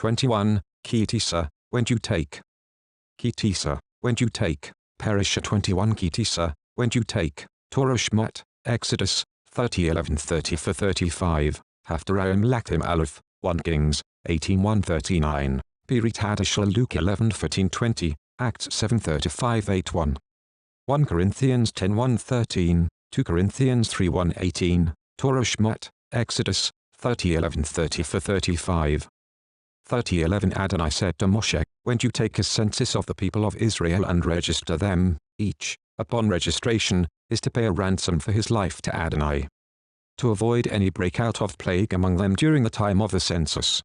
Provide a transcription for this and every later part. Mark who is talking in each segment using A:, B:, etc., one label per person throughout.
A: 21, Kitisa, when you take. Kitisa, when you take. Perisha 21 Kitisa, when you take. Torah Shmot, Exodus, 30:11-34-35, Haftarayim Lakim Aleph, 1 Kings, 18:1-39, Pirit Hadashah Luke 11:14-20, Acts 7:35-81. 1 Corinthians 10:1-13, 2 Corinthians 3:1-18, Torah Shmot, Exodus, 30:11-34-35. 30:11 Adonai said to Moshe, when you take a census of the people of Israel and register them, each, upon registration, is to pay a ransom for his life to Adonai. To avoid any breakout of plague among them during the time of the census.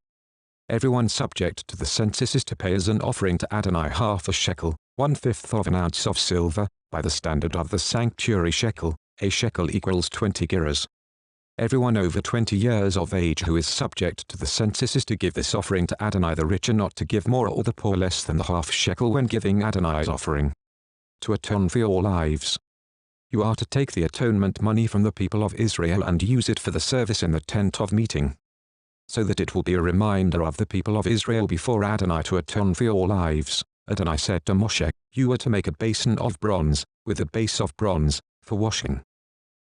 A: Everyone subject to the census is to pay as an offering to Adonai half a shekel, 1/5 of an ounce of silver, by the standard of the sanctuary shekel. A shekel equals 20 gerahs. Everyone over 20 years of age who is subject to the census is to give this offering to Adonai. The rich are not to give more or the poor less than the half shekel when giving Adonai's offering. To atone for your lives. You are to take the atonement money from the people of Israel and use it for the service in the tent of meeting, so that it will be a reminder of the people of Israel before Adonai to atone for your lives. Adonai said to Moshe, you are to make a basin of bronze, with a base of bronze, for washing.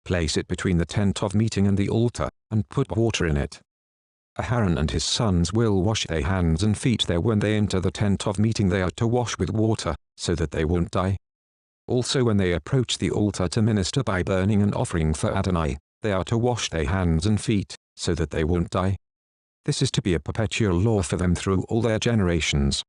A: Place it between the tent of meeting and the altar, and put water in it. Aaron and his sons will wash their hands and feet there when they enter the tent of meeting. They are to wash with water, so that they won't die. Also when they approach the altar to minister by burning an offering for Adonai, they are to wash their hands and feet, so that they won't die. This is to be a perpetual law for them through all their generations.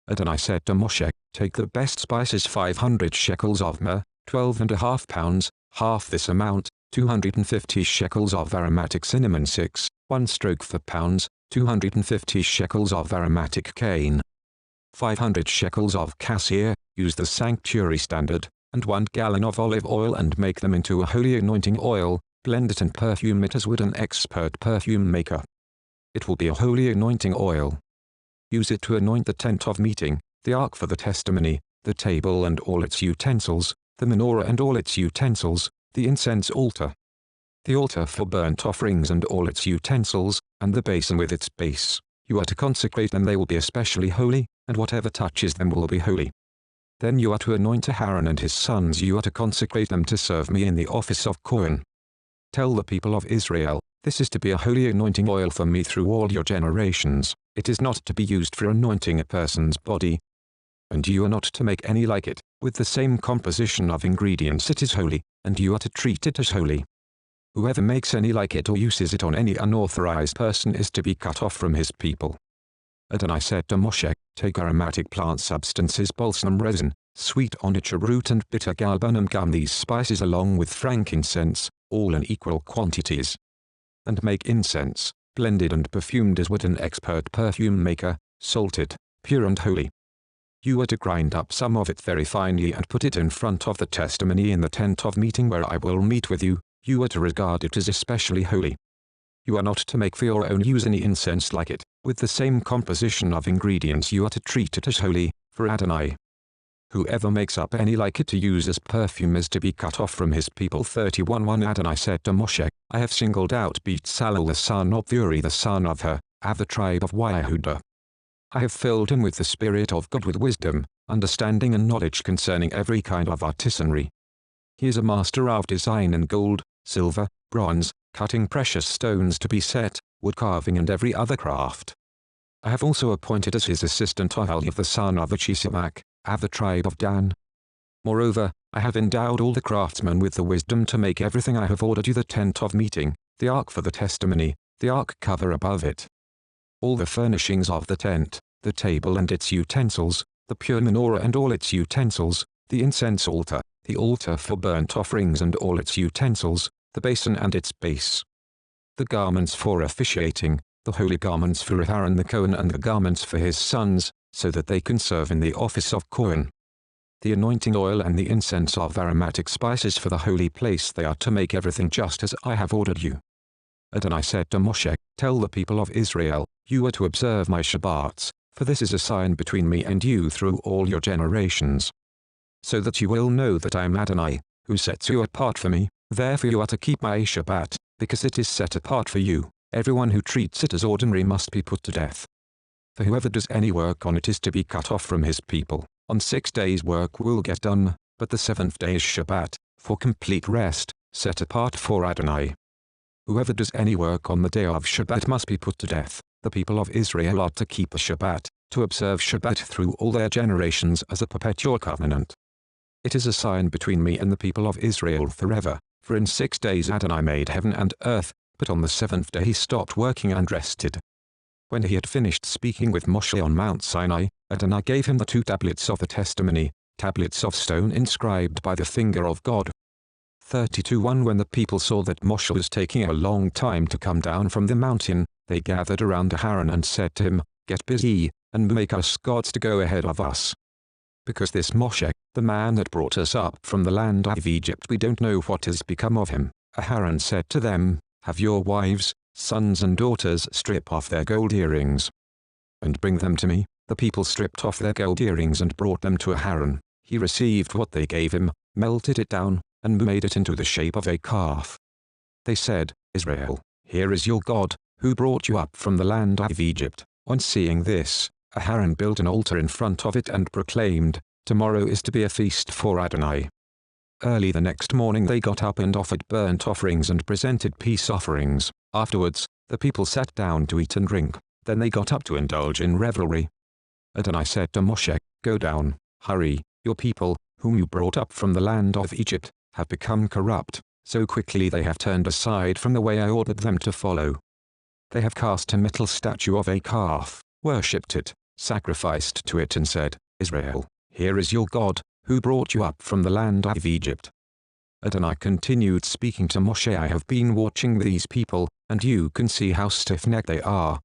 A: Adonai said to Moshe, take the best spices 500 shekels of myrrh, 12.5 pounds, half this amount, 250 shekels of aromatic cinnamon 6, 1 stroke for pounds, 250 shekels of aromatic cane, 500 shekels of cassia, use the sanctuary standard, and 1 gallon of olive oil and make them into a holy anointing oil, blend it and perfume it as would an expert perfume maker. It will be a holy anointing oil. Use it to anoint the tent of meeting, the ark for the testimony, the table and all its utensils, the menorah and all its utensils, the incense altar, the altar for burnt offerings and all its utensils, and the basin with its base. You are to consecrate them. They will be especially holy, and whatever touches them will be holy. Then you are to anoint Aaron and his sons. You are to consecrate them to serve me in the office of Kohen. Tell the people of Israel, this is to be a holy anointing oil for me through all your generations. It is not to be used for anointing a person's body. And you are not to make any like it, with the same composition of ingredients. It is holy, and you are to treat it as holy. Whoever makes any like it or uses it on any unauthorized person is to be cut off from his people. Adonai said to Moshe, take aromatic plant substances, balsam resin, sweet onycha root and bitter galbanum gum, these spices along with frankincense, all in equal quantities. And make incense, blended and perfumed as would an expert perfume maker, salted, pure and holy. You are to grind up some of it very finely and put it in front of the testimony in the tent of meeting where I will meet with you. You are to regard it as especially holy. You are not to make for your own use any incense like it, with the same composition of ingredients. You are to treat it as holy, for Adonai. Whoever makes up any like it to use as perfume is to be cut off from his people. 31:1 Adonai said to Moshe, I have singled out Bezalel the son of Uri the son of Hur, of the tribe of Yehudah. I have filled him with the Spirit of God, with wisdom, understanding and knowledge concerning every kind of artisanry. He is a master of design in gold, silver, bronze, cutting precious stones to be set, wood carving and every other craft. I have also appointed as his assistant Aholiab the son of Achisamach, of the tribe of Dan. Moreover, I have endowed all the craftsmen with the wisdom to make everything I have ordered you: the tent of meeting, the ark for the testimony, the ark cover above it, all the furnishings of the tent, the table and its utensils, the pure menorah and all its utensils, the incense altar, the altar for burnt offerings and all its utensils, the basin and its base, the garments for officiating, the holy garments for Aaron the Kohen and the garments for his sons, so that they can serve in the office of Kohen, the anointing oil and the incense of aromatic spices for the holy place. They are to make everything just as I have ordered you. Adonai said to Moshe, tell the people of Israel, you are to observe my Shabbats, for this is a sign between me and you through all your generations, so that you will know that I am Adonai, who sets you apart for me. Therefore you are to keep my Shabbat, because it is set apart for you. Everyone who treats it as ordinary must be put to death. for whoever does any work on it is to be cut off from his people. On 6 days work will get done, but the 7th day is Shabbat, for complete rest, set apart for Adonai. Whoever does any work on the day of Shabbat must be put to death. The people of Israel are to keep a Shabbat, to observe Shabbat through all their generations as a perpetual covenant. It is a sign between me and the people of Israel forever, for in 6 days Adonai made heaven and earth, but on the 7th day he stopped working and rested. When he had finished speaking with Moshe on Mount Sinai, Adonai gave him the 2 tablets of the testimony, tablets of stone inscribed by the finger of God. 32:1 When the people saw that Moshe was taking a long time to come down from the mountain, they gathered around Aaron and said to him, "Get busy, and make us gods to go ahead of us. Because this Moshe, the man that brought us up from the land of Egypt, we don't know what has become of him." Aaron said to them, "Have your wives, sons and daughters strip off their gold earrings, and bring them to me." The people stripped off their gold earrings and brought them to Aaron. He received what they gave him, melted it down, and made it into the shape of a calf. They said, "Israel, here is your God, who brought you up from the land of Egypt." On seeing this, Aaron built an altar in front of it and proclaimed, "Tomorrow is to be a feast for Adonai." Early the next morning they got up and offered burnt offerings and presented peace offerings. Afterwards, the people sat down to eat and drink. Then they got up to indulge in revelry. Adonai said to Moshe, "Go down, hurry, your people, whom you brought up from the land of Egypt, have become corrupt, so quickly they have turned aside from the way I ordered them to follow. They have cast a metal statue of a calf, worshipped it, sacrificed to it and said, 'Israel, here is your God, who brought you up from the land of Egypt.'" Adonai continued speaking to Moshe, "I have been watching these people, and you can see how stiff-necked they are.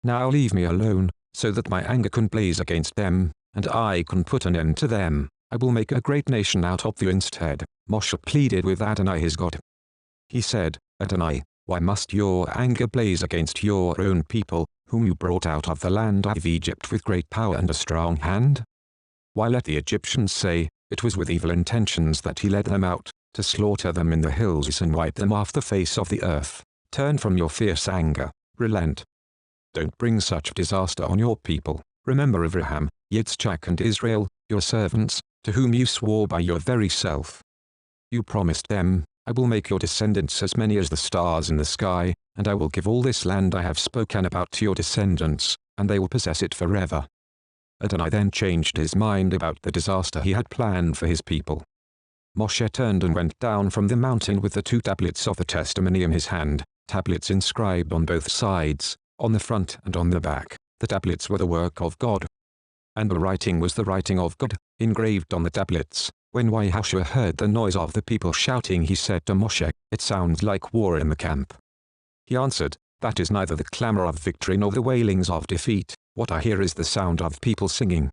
A: Now leave me alone, so that my anger can blaze against them, and I can put an end to them. I will make a great nation out of you instead." Moshe pleaded with Adonai his God. He said, "Adonai, why must your anger blaze against your own people, whom you brought out of the land of Egypt with great power and a strong hand? Why let the Egyptians say, it was with evil intentions that he led them out, to slaughter them in the hills and wipe them off the face of the earth? Turn from your fierce anger, relent. Don't bring such disaster on your people. Remember Abraham, Yitzchak and Israel, your servants, to whom you swore by your very self. You promised them, 'I will make your descendants as many as the stars in the sky, and I will give all this land I have spoken about to your descendants, and they will possess it forever.'" Adonai then changed his mind about the disaster he had planned for his people. Moshe turned and went down from the mountain with the 2 tablets of the testimony in his hand, tablets inscribed on both sides, on the front and on the back. The tablets were the work of God, and the writing was the writing of God, engraved on the tablets. When Yahushua heard the noise of the people shouting, he said to Moshe, "It sounds like war in the camp." He answered, "That is neither the clamor of victory nor the wailings of defeat. What I hear is the sound of people singing."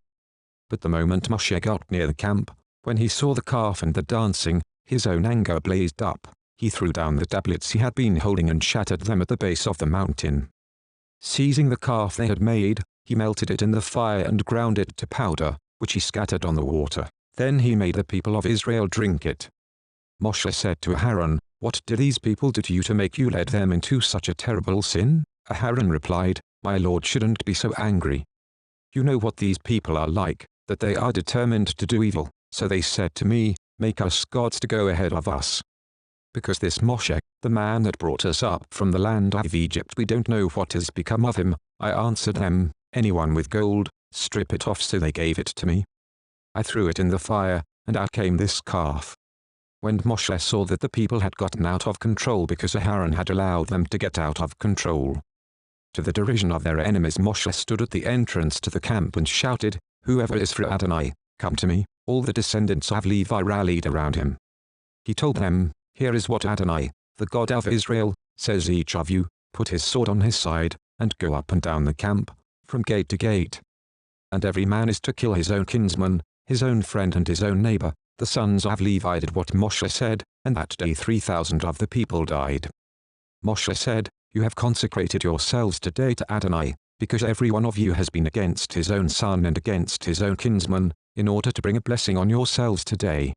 A: But the moment Moshe got near the camp, when he saw the calf and the dancing, his own anger blazed up. He threw down the tablets he had been holding and shattered them at the base of the mountain. Seizing the calf they had made, he melted it in the fire and ground it to powder, which he scattered on the water. Then he made the people of Israel drink it. Moshe said to Aaron, "What did these people do to you to make you lead them into such a terrible sin?" Aaron replied, "My Lord shouldn't be so angry. You know what these people are like, that they are determined to do evil. So they said to me, 'Make us gods to go ahead of us.' Because this Moshe, the man that brought us up from the land of Egypt, we don't know what has become of him," I answered them, "Anyone with gold, strip it off." So they gave it to me. I threw it in the fire, and out came this calf. When Moshe saw that the people had gotten out of control because Aaron had allowed them to get out of control, to the derision of their enemies, Moshe stood at the entrance to the camp and shouted, "Whoever is for Adonai, come to me." All the descendants of Levi rallied around him. He told them, "Here is what Adonai, the God of Israel, says: each of you, put his sword on his side, and go up and down the camp, from gate to gate. And every man is to kill his own kinsman, his own friend and his own neighbor." The sons of Levi did what Moshe said, and that day 3,000 of the people died. Moshe said, "You have consecrated yourselves today to Adonai, because every one of you has been against his own son and against his own kinsman, in order to bring a blessing on yourselves today."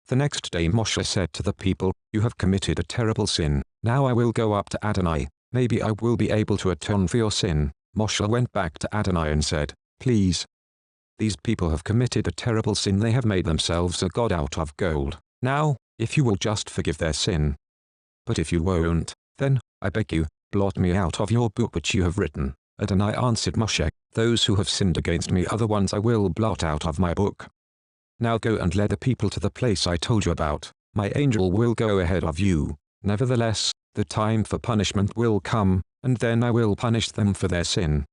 A: The next day Moshe said to the people, "You have committed a terrible sin. Now I will go up to Adonai, maybe I will be able to atone for your sin." Moshe went back to Adonai and said, "Please. These people have committed a terrible sin. They have made themselves a god out of gold. Now, if you will just forgive their sin. But if you won't, then, I beg you, blot me out of your book which you have written." Adonai answered Moshe, "Those who have sinned against me are the ones I will blot out of my book. Now go and lead the people to the place I told you about. My angel will go ahead of you. Nevertheless, the time for punishment will come, and then I will punish them for their sin."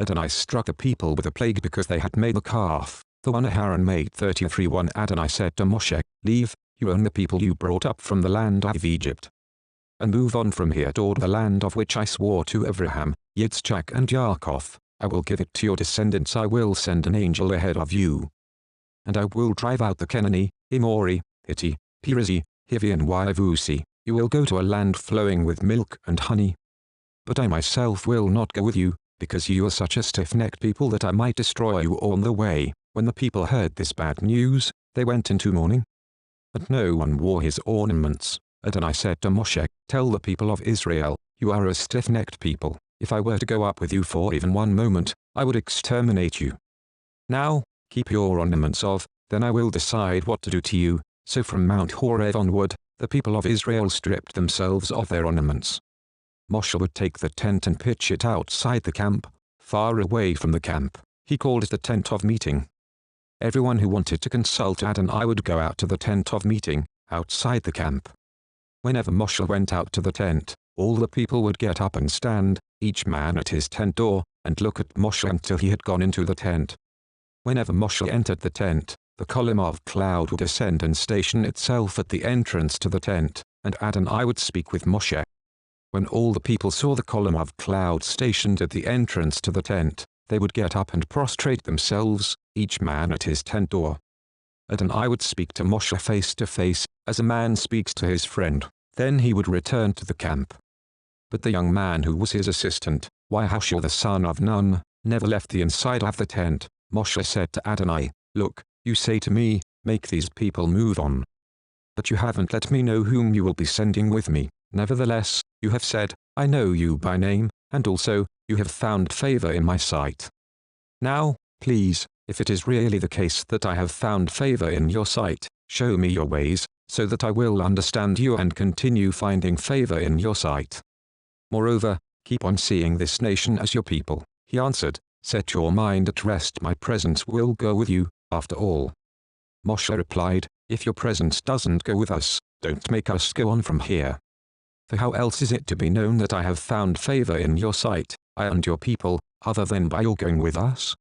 A: Adonai struck the people with a plague because they had made the calf, the one Aaron made. 33:1 Adonai said to Moshe, "Leave, you and the people you brought up from the land of Egypt, and move on from here toward the land of which I swore to Abraham, Yitzchak and Yaakov. I will give it to your descendants. I will send an angel ahead of you. And I will drive out the Canaanite, Amori, Hittite, Perizzite, Hivi and Yebusi. You will go to a land flowing with milk and honey. But I myself will not go with you, because you are such a stiff-necked people that I might destroy you on the way." When the people heard this bad news, they went into mourning. And no one wore his ornaments. Adonai said to Moshe, "Tell the people of Israel, you are a stiff-necked people. If I were to go up with you for even one moment, I would exterminate you. Now, keep your ornaments off, then I will decide what to do to you." So from Mount Horeb onward, the people of Israel stripped themselves of their ornaments. Moshe would take the tent and pitch it outside the camp, far away from the camp. He called it the tent of meeting. Everyone who wanted to consult Adonai would go out to the tent of meeting, outside the camp. Whenever Moshe went out to the tent, all the people would get up and stand, each man at his tent door, and look at Moshe until he had gone into the tent. Whenever Moshe entered the tent, the column of cloud would descend and station itself at the entrance to the tent, and Adonai would speak with Moshe. When all the people saw the column of cloud stationed at the entrance to the tent, they would get up and prostrate themselves, each man at his tent door. Adonai would speak to Moshe face to face, as a man speaks to his friend. Then he would return to the camp. But the young man who was his assistant, Yahushua the son of Nun, never left the inside of the tent. Moshe said to Adonai, "Look, you say to me, make these people move on. But you haven't let me know whom you will be sending with me. Nevertheless, you have said, I know you by name, and also, you have found favor in my sight. Now, please, if it is really the case that I have found favor in your sight, show me your ways, so that I will understand you and continue finding favor in your sight. Moreover, keep on seeing this nation as your people." He answered, "Set your mind at rest, my presence will go with you, after all." Moshe replied, "If your presence doesn't go with us, don't make us go on from here. For how else is it to be known that I have found favor in your sight, I and your people, other than by your going with us?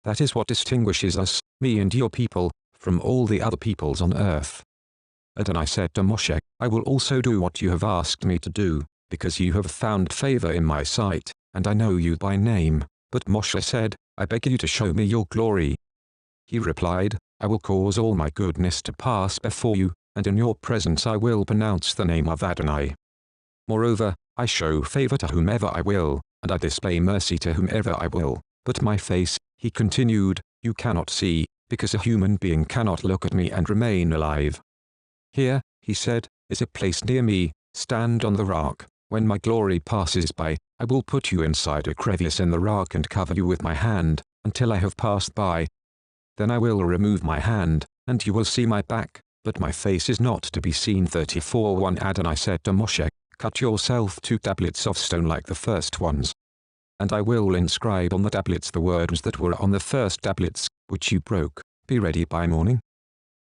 A: That is what distinguishes us, me and your people, from all the other peoples on earth." Adonai said to Moshe, "I will also do what you have asked me to do, because you have found favor in my sight, and I know you by name." But Moshe said, "I beg you to show me your glory." He replied, "I will cause all my goodness to pass before you, and in your presence I will pronounce the name of Adonai. Moreover, I show favor to whomever I will, and I display mercy to whomever I will. But my face," he continued, "you cannot see, because a human being cannot look at me and remain alive. Here," he said, "is a place near me, stand on the rock. When my glory passes by, I will put you inside a crevice in the rock and cover you with my hand, until I have passed by. Then I will remove my hand, and you will see my back, but my face is not to be seen." 34:1 Adonai said to Moshe, "Cut yourself 2 tablets of stone like the first ones. And I will inscribe on the tablets the words that were on the first tablets, which you broke. Be ready by morning.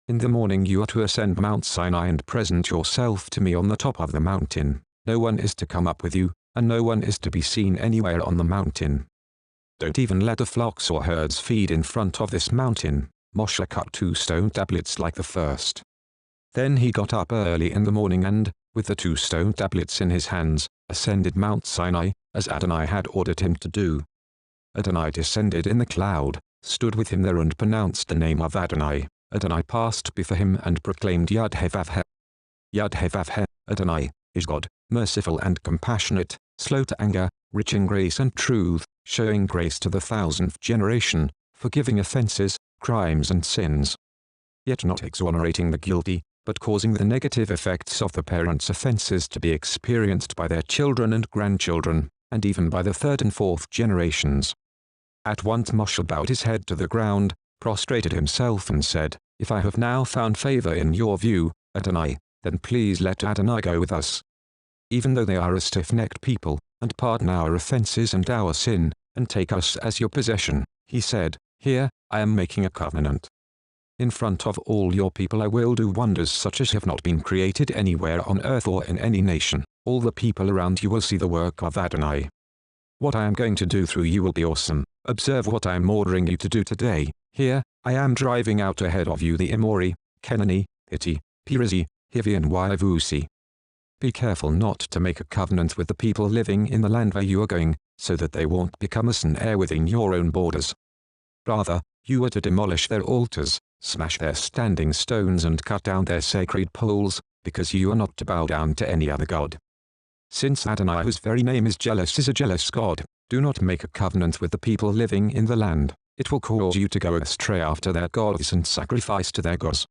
A: In the morning you are to ascend Mount Sinai and present yourself to me on the top of the mountain. No one is to come up with you, and no one is to be seen anywhere on the mountain. Don't even let the flocks or herds feed in front of this mountain." Moshe cut 2 stone tablets like the first. Then he got up early in the morning and, with the 2 stone tablets in his hands, ascended Mount Sinai, as Adonai had ordered him to do. Adonai descended in the cloud, stood with him there and pronounced the name of Adonai. Adonai passed before him and proclaimed Yad Hevavhe. Yad Hevavhe, Adonai, is God, merciful and compassionate, slow to anger, rich in grace and truth, showing grace to the 1000th generation, forgiving offenses, crimes and sins. Yet not exonerating the guilty, but causing the negative effects of the parents' offenses to be experienced by their children and grandchildren, and even by the third and fourth generations. At once Moshe bowed his head to the ground, prostrated himself and said, If I have now found favor in your view, Adonai, then please let Adonai go with us. Even though they are a stiff-necked people, and pardon our offenses and our sin, and take us as your possession, he said, Here, I am making a covenant. In front of all your people I will do wonders such as have not been created anywhere on earth or in any nation. All the people around you will see the work of Adonai. What I am going to do through you will be awesome. Observe what I am ordering you to do today. Here, I am driving out ahead of you the Amori, Kenani, Hitti, Perizi, Hivi and Yevusi. Be careful not to make a covenant with the people living in the land where you are going, so that they won't become a snare within your own borders. Rather, you are to demolish their altars, smash their standing stones and cut down their sacred poles, because you are not to bow down to any other god. Since Adonai, whose very name is a jealous God, do not make a covenant with the people living in the land. It will cause you to go astray after their gods and sacrifice to their gods.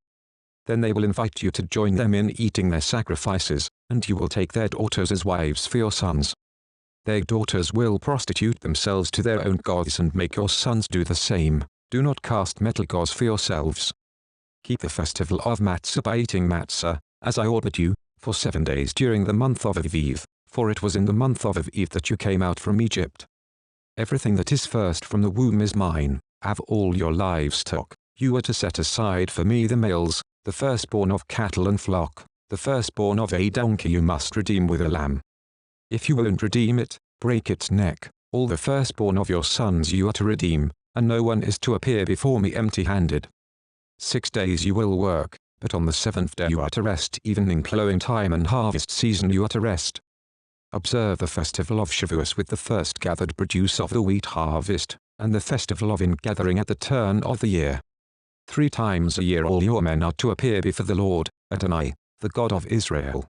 A: Then they will invite you to join them in eating their sacrifices, and you will take their daughters as wives for your sons. Their daughters will prostitute themselves to their own gods and make your sons do the same. Do not cast metal gods for yourselves. Keep the festival of Matzah by eating matzah, as I ordered you, for 7 days during the month of Aviv, for it was in the month of Aviv that you came out from Egypt. Everything that is first from the womb is mine. Have all your livestock. You are to set aside for me the males, the firstborn of cattle and flock, the firstborn of a donkey you must redeem with a lamb. If you won't redeem it, break its neck. All the firstborn of your sons you are to redeem, and no one is to appear before me empty-handed. 6 days you will work, but on the 7th day you are to rest. Even in plowing time and harvest season you are to rest. Observe the festival of Shavuos with the first gathered produce of the wheat harvest, and the festival of ingathering at the turn of the year. 3 times a year all your men are to appear before the Lord, Adonai, the God of Israel.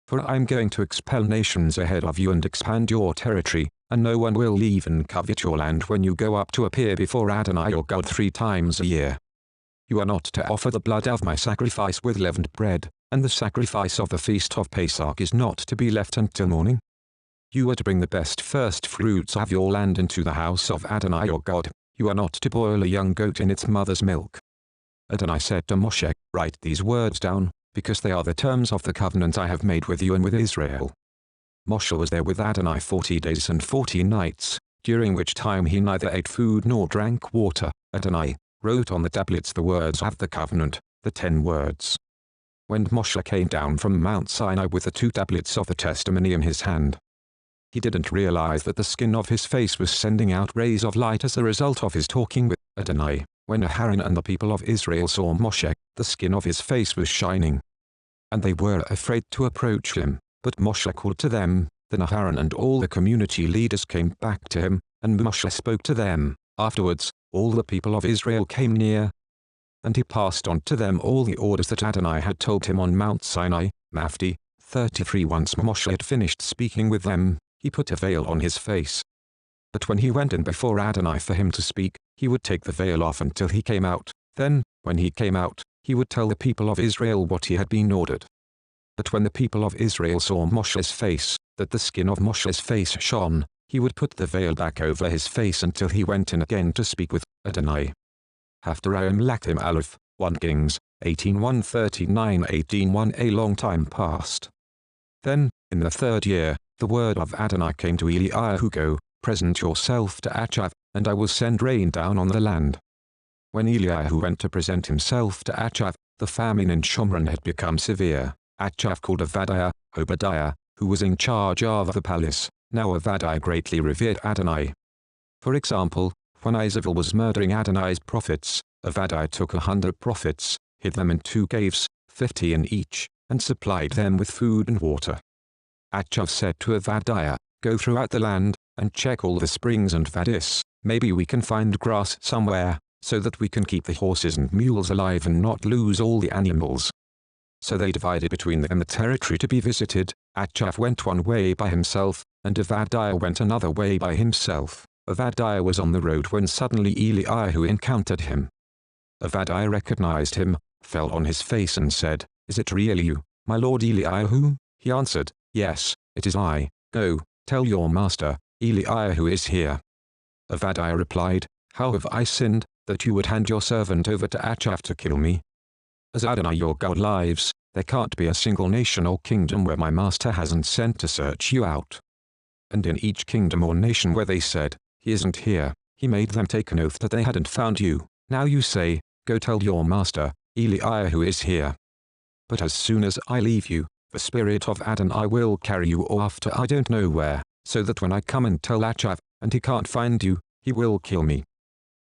A: For I am going to expel nations ahead of you and expand your territory, and no one will leave and covet your land when you go up to appear before Adonai your God 3 times a year. You are not to offer the blood of my sacrifice with leavened bread, and the sacrifice of the feast of Pesach is not to be left until morning. You are to bring the best first fruits of your land into the house of Adonai your God. You are not to boil a young goat in its mother's milk. Adonai said to Moshe, Write these words down, because they are the terms of the covenant I have made with you and with Israel. Moshe was there with Adonai 40 days and 40 nights, during which time he neither ate food nor drank water. Adonai wrote on the tablets the words of the covenant, the 10 words. When Moshe came down from Mount Sinai with the 2 tablets of the testimony in his hand, he didn't realize that the skin of his face was sending out rays of light as a result of his talking with Adonai. When Aharon and the people of Israel saw Moshe, the skin of his face was shining, and they were afraid to approach him. But Moshe called to them. Then Aharon and all the community leaders came back to him, and Moshe spoke to them. Afterwards, all the people of Israel came near, and he passed on to them all the orders that Adonai had told him on Mount Sinai. Mafti 33. Once Moshe had finished speaking with them, he put a veil on his face. But when he went in before Adonai for him to speak, he would take the veil off until he came out. Then, when he came out, he would tell the people of Israel what he had been ordered. But when the people of Israel saw Moshe's face, that the skin of Moshe's face shone, he would put the veil back over his face until he went in again to speak with Adonai. Haftarayim Lakim Aleph, 1 Kings, 18:139 18:1. A long time passed. Then, in the 3rd year, the word of Adonai came to Eliyahu, Go, present yourself to Achav, and I will send rain down on the land. When Eliyahu went to present himself to Achav, the famine in Shomron had become severe. Achav called Obadiah, who was in charge of the palace. Now Obadiah greatly revered Adonai. For example, when Isabel was murdering Adonai's prophets, Obadiah took 100 prophets, hid them in 2 caves, 50 in each, and supplied them with food and water. Achav said to Obadiah, Go throughout the land, and check all the springs and vadis. Maybe we can find grass somewhere, so that we can keep the horses and mules alive and not lose all the animals. So they divided between them the territory to be visited. Achav went one way by himself, and Obadiah went another way by himself. Obadiah was on the road when suddenly Eliyahu encountered him. Obadiah recognized him, fell on his face and said, Is it really you, my lord Eliyahu? He answered, Yes, it is I. Go, tell your master, Eliyahu is here. Avadiah replied, How have I sinned, that you would hand your servant over to Achab to kill me? As Adonai your God lives, there can't be a single nation or kingdom where my master hasn't sent to search you out. And in each kingdom or nation where they said, He isn't here, he made them take an oath that they hadn't found you. Now you say, Go tell your master, Eliyahu is here. But as soon as I leave you, the spirit of Adonai will carry you off to I don't know where, so that when I come and tell Achab, and he can't find you, he will kill me.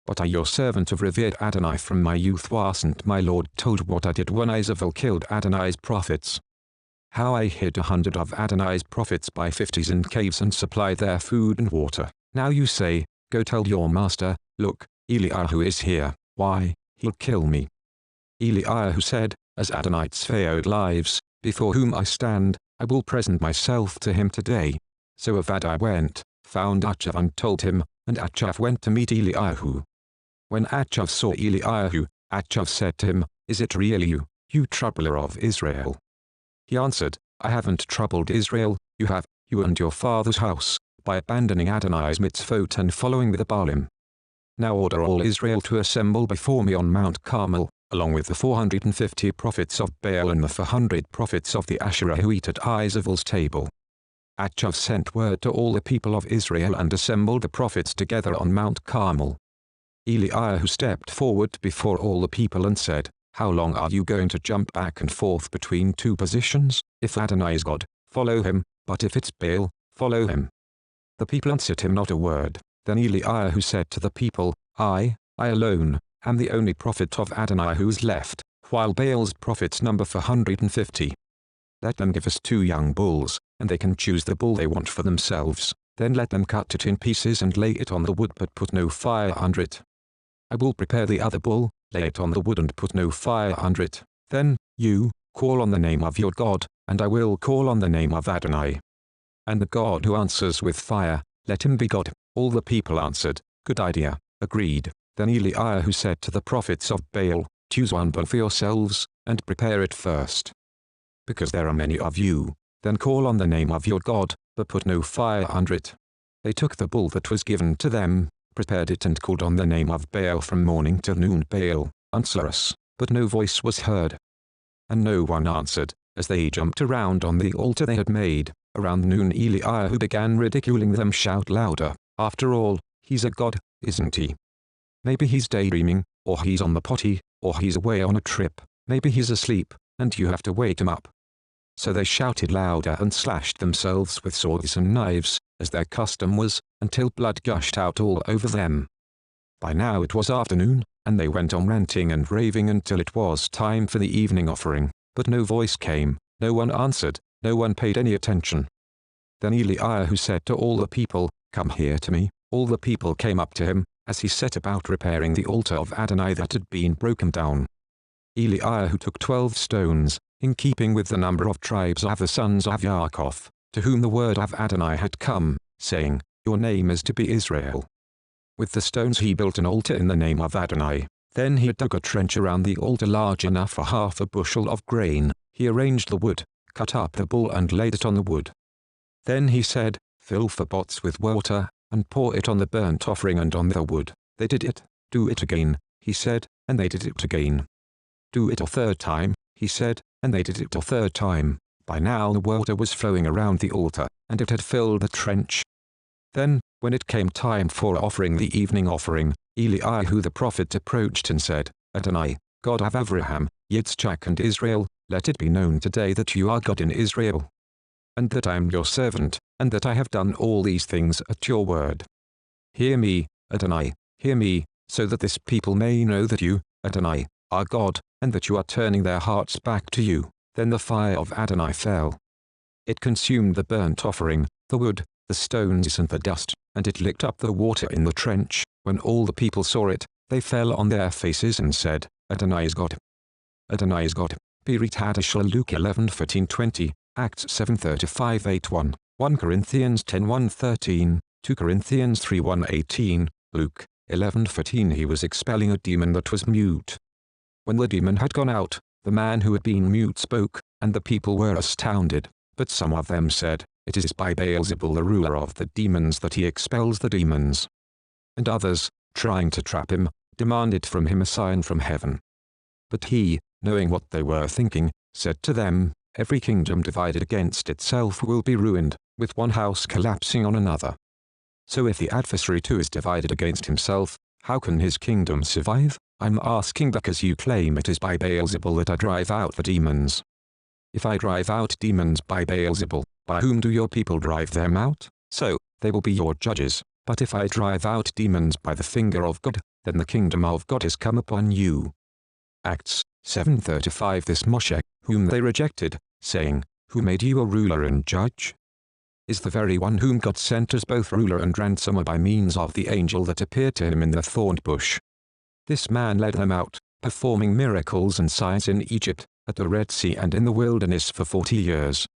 A: But I your servant have revered Adonai from my youth. Wasn't my Lord told what I did when Isabel killed Adonai's prophets? How I hid 100 of Adonai's prophets by 50s in caves and supplied their food and water. Now you say, Go tell your master, Look, Eliyahu is here. Why, he'll kill me. Eliyahu said, As Adonai Tzvaot lives, before whom I stand, I will present myself to him today. So Avadiah went, found Achab and told him, and Achab went to meet Eliyahu. When Achab saw Eliyahu, Achab said to him, Is it really you, you troubler of Israel? He answered, I haven't troubled Israel, you have, you and your father's house, by abandoning Adonai's mitzvot and following the Baalim. Now order all Israel to assemble before me on Mount Carmel, along with the 450 prophets of Baal and the 400 prophets of the Asherah who eat at Isabel's table. Achab sent word to all the people of Israel and assembled the prophets together on Mount Carmel. Eliyahu stepped forward before all the people and said, How long are you going to jump back and forth between two positions? If Adonai is God, follow him, but if it's Baal, follow him. The people answered him not a word. Then Eliyahu said to the people, I alone, am the only prophet of Adonai who is left, while Baal's prophets number 450. Let them give us 2 young bulls, and they can choose the bull they want for themselves. Then let them cut it in pieces and lay it on the wood but put no fire under it. I will prepare the other bull, lay it on the wood and put no fire under it. Then, you, call on the name of your God, and I will call on the name of Adonai. And the God who answers with fire, let him be God. All the people answered, Good idea, agreed. Then Eliyahu said to the prophets of Baal, Choose one bull for yourselves, and prepare it first. Because there are many of you, then call on the name of your God, but put no fire under it. They took the bull that was given to them, prepared it and called on the name of Baal from morning till noon. Baal, answer us, but no voice was heard. And no one answered, as they jumped around on the altar they had made. Around noon Eliyahu began ridiculing them. Shout louder, after all, he's a god, isn't he? Maybe he's daydreaming, or he's on the potty, or he's away on a trip, maybe he's asleep, and you have to wake him up. So they shouted louder and slashed themselves with swords and knives, as their custom was, until blood gushed out all over them. By now it was afternoon, and they went on ranting and raving until it was time for the evening offering, but no voice came, no one answered, no one paid any attention. Then Eliyahu said to all the people, Come here to me. All the people came up to him, as he set about repairing the altar of Adonai that had been broken down. Eliyahu took 12 stones, in keeping with the number of tribes of the sons of Yaakov, to whom the word of Adonai had come, saying, Your name is to be Israel. With the stones he built an altar in the name of Adonai. Then he dug a trench around the altar large enough for half a bushel of grain. He arranged the wood, cut up the bull and laid it on the wood. Then he said, Fill 4 pots with water, and pour it on the burnt offering and on the wood. They did it. Do it again, he said, and they did it again. Do it a 3rd time, he said, and they did it a 3rd time. By now the water was flowing around the altar, and it had filled the trench. Then, when it came time for offering the evening offering, Eliyahu the prophet approached and said, Adonai, God of Abraham, Yitzchak and Israel, let it be known today that you are God in Israel, and that I am your servant, and that I have done all these things at your word. Hear me, Adonai, hear me, so that this people may know that you, Adonai, are God, and that you are turning their hearts back to you. Then the fire of Adonai fell. It consumed the burnt offering, the wood, the stones and the dust, and it licked up the water in the trench. When all the people saw it, they fell on their faces and said, Adonai is God. Adonai is God. Pirit Hadashah. Luke 11:14-20, Acts 7:35-81, 1 Corinthians 10:1-13, 2 Corinthians 3:1-18, Luke 11:14. He was expelling a demon that was mute. When the demon had gone out, the man who had been mute spoke, and the people were astounded. But some of them said, it is by Beelzebul the ruler of the demons that he expels the demons. And others, trying to trap him, demanded from him a sign from heaven. But he, knowing what they were thinking, said to them, every kingdom divided against itself will be ruined, with one house collapsing on another. So if the adversary too is divided against himself, how can his kingdom survive? I'm asking because you claim it is by Beelzebul that I drive out the demons. If I drive out demons by Beelzebul, by whom do your people drive them out? So, they will be your judges. But if I drive out demons by the finger of God, then the kingdom of God has come upon you. Acts 7:35. This Moshe, whom they rejected, saying, Who made you a ruler and judge? Is the very one whom God sent as both ruler and ransomer by means of the angel that appeared to him in the thorn bush. This man led them out, performing miracles and signs in Egypt, at the Red Sea and in the wilderness for 40 years.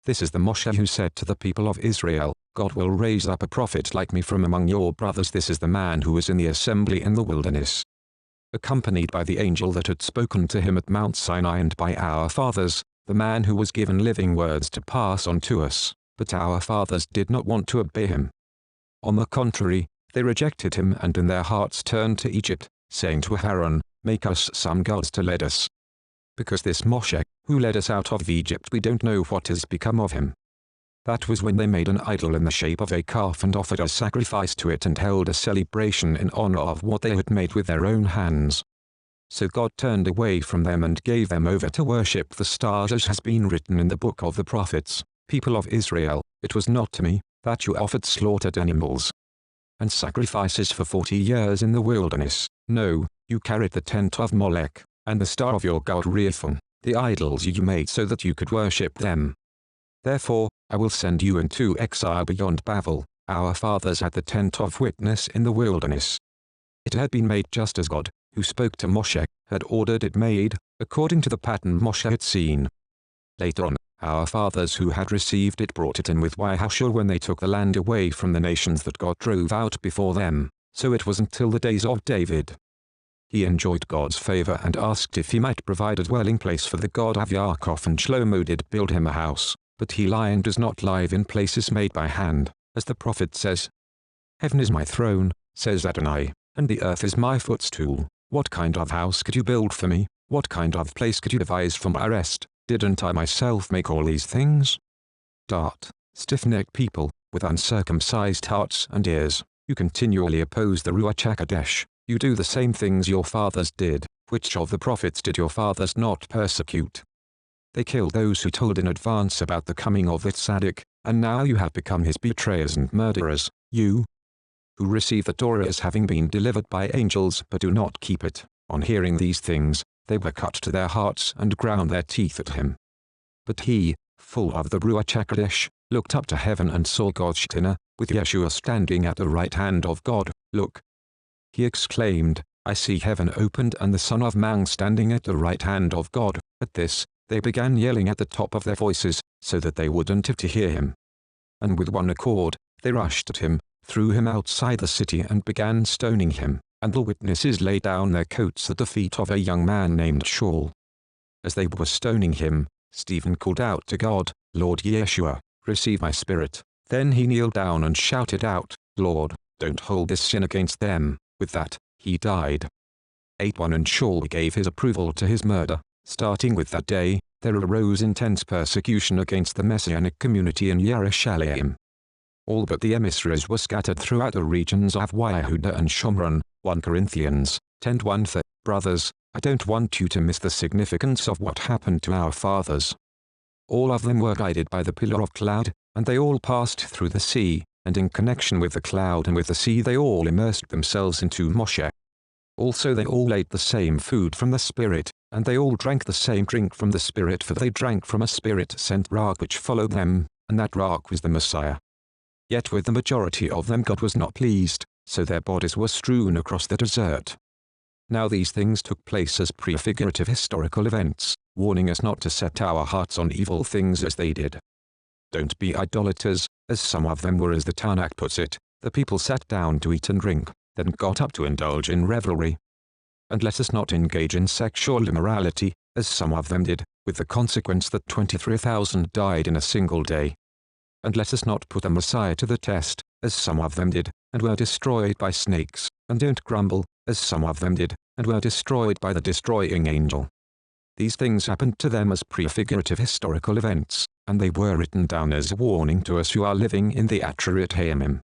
A: This is the Moshe who said to the people of Israel, God will raise up a prophet like me from among your brothers. This is the man who was in the assembly in the wilderness, accompanied by the angel that had spoken to him at Mount Sinai, and by our fathers, the man who was given living words to pass on to us. But our fathers did not want to obey him. On the contrary, they rejected him and in their hearts turned to Egypt, saying to Aaron, Make us some gods to lead us. Because this Moshe, who led us out of Egypt, we don't know what has become of him. That was when they made an idol in the shape of a calf and offered a sacrifice to it and held a celebration in honor of what they had made with their own hands. So God turned away from them and gave them over to worship the stars, as has been written in the book of the prophets. People of Israel, it was not to me, that you offered slaughtered animals and sacrifices for 40 years in the wilderness. No, you carried the tent of Molech, and the star of your god Rephan, the idols you made so that you could worship them. Therefore, I will send you into exile beyond Babel. Our fathers had the tent of witness in the wilderness. It had been made just as God, who spoke to Moshe, had ordered it made, according to the pattern Moshe had seen. Later on, our fathers who had received it brought it in with Yahushua when they took the land away from the nations that God drove out before them, so it was until the days of David. He enjoyed God's favor and asked if he might provide a dwelling place for the God of Yaakov, and Shlomo did build him a house, but he lion does not live in places made by hand, as the prophet says. Heaven is my throne, says Adonai, and the earth is my footstool. What kind of house could you build for me? What kind of place could you devise for my rest? Didn't I myself make all these things? Stiff-necked people, with uncircumcised hearts and ears, you continually oppose the Ruach HaKodesh. You do the same things your fathers did. Which of the prophets did your fathers not persecute? They killed those who told in advance about the coming of the Tzaddik, and now you have become his betrayers and murderers. You, who receive the Torah as having been delivered by angels but do not keep it. On hearing these things, they were cut to their hearts and ground their teeth at him. But he, full of the Ruach HaKodesh, looked up to heaven and saw God's Shekinah, with Yeshua standing at the right hand of God. Look! He exclaimed, I see heaven opened and the Son of Man standing at the right hand of God. At this, they began yelling at the top of their voices, so that they wouldn't have to hear him. And with one accord, they rushed at him, threw him outside the city and began stoning him. And the witnesses laid down their coats at the feet of a young man named Shaul. As they were stoning him, Stephen called out to God, Lord Yeshua, receive my spirit. Then he kneeled down and shouted out, Lord, don't hold this sin against them. With that, he died. 8:1 And Shaul gave his approval to his murder. Starting with that day, there arose intense persecution against the Messianic community in Jerusalem. All but the emissaries were scattered throughout the regions of Yehuda and Shomron. 1 Corinthians 10:1. Brothers, I don't want you to miss the significance of what happened to our fathers. All of them were guided by the pillar of cloud, and they all passed through the sea, and in connection with the cloud and with the sea they all immersed themselves into Moshe. Also they all ate the same food from the Spirit, and they all drank the same drink from the Spirit, for they drank from a Spirit-sent rock which followed them, and that rock was the Messiah. Yet with the majority of them God was not pleased, so their bodies were strewn across the desert. Now these things took place as prefigurative historical events, warning us not to set our hearts on evil things as they did. Don't be idolaters, as some of them were. As the Tanakh puts it, the people sat down to eat and drink, then got up to indulge in revelry. And let us not engage in sexual immorality, as some of them did, with the consequence that 23,000 died in a single day. and let us not put the Messiah to the test, as some of them did, and were destroyed by snakes, and don't grumble, as some of them did, and were destroyed by the destroying angel. These things happened to them as prefigurative historical events, and they were written down as a warning to us who are living in the Acharit Hayamim.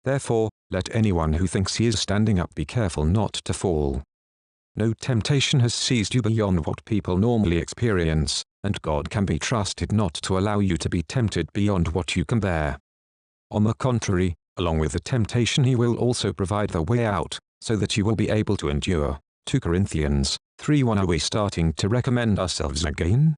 A: Therefore, let anyone who thinks he is standing up be careful not to fall. No temptation has seized you beyond what people normally experience, and God can be trusted not to allow you to be tempted beyond what you can bear. On the contrary, along with the temptation He will also provide the way out, so that you will be able to endure. 2 Corinthians 3:1. Are we starting to recommend ourselves again?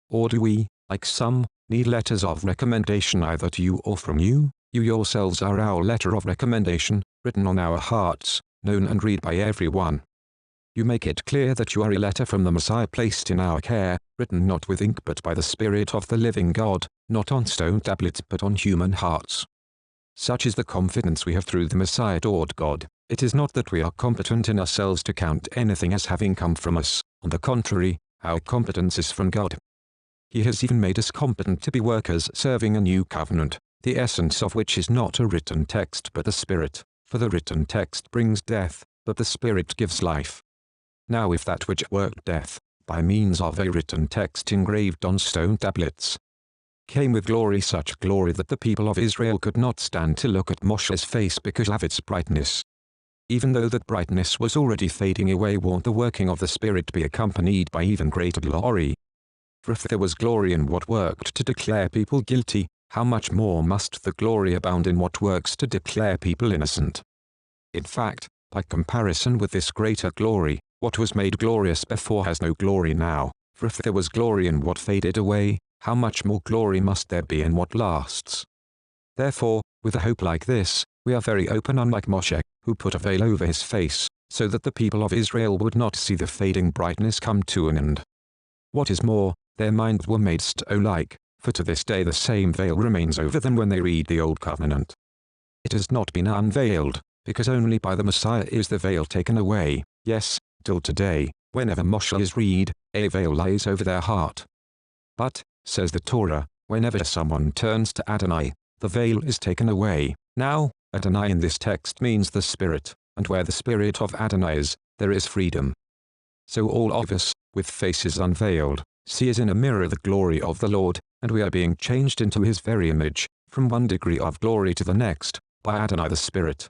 A: Or do we, like some, need letters of recommendation either to you or from you? You yourselves are our letter of recommendation, written on our hearts, known and read by everyone. You make it clear that you are a letter from the Messiah placed in our care, written not with ink but by the Spirit of the living God, not on stone tablets but on human hearts. Such is the confidence we have through the Messiah adored God. It is not that we are competent in ourselves to count anything as having come from us, on the contrary, our competence is from God. He has even made us competent to be workers serving a new covenant, the essence of which is not a written text but the Spirit, for the written text brings death, but the Spirit gives life. Now if that which worked death, by means of a written text engraved on stone tablets, came with glory, such glory that the people of Israel could not stand to look at Moshe's face because of its brightness. Even though that brightness was already fading away, won't the working of the Spirit be accompanied by even greater glory? For if there was glory in what worked to declare people guilty, how much more must the glory abound in what works to declare people innocent? In fact, by comparison with this greater glory, what was made glorious before has no glory now, for if there was glory in what faded away, how much more glory must there be in what lasts? Therefore, with a hope like this, we are very open, unlike Moshe, who put a veil over his face, so that the people of Israel would not see the fading brightness come to an end. What is more, their minds were made stone-like, for to this day the same veil remains over them when they read the Old Covenant. It has not been unveiled, because only by the Messiah is the veil taken away. Yes, till today, whenever Moshe is read, a veil lies over their heart. But, says the Torah, whenever someone turns to Adonai, the veil is taken away. Now, Adonai in this text means the Spirit, and where the Spirit of Adonai is, there is freedom. So all of us, with faces unveiled, see as in a mirror the glory of the Lord, and we are being changed into His very image, from one degree of glory to the next, by Adonai the Spirit.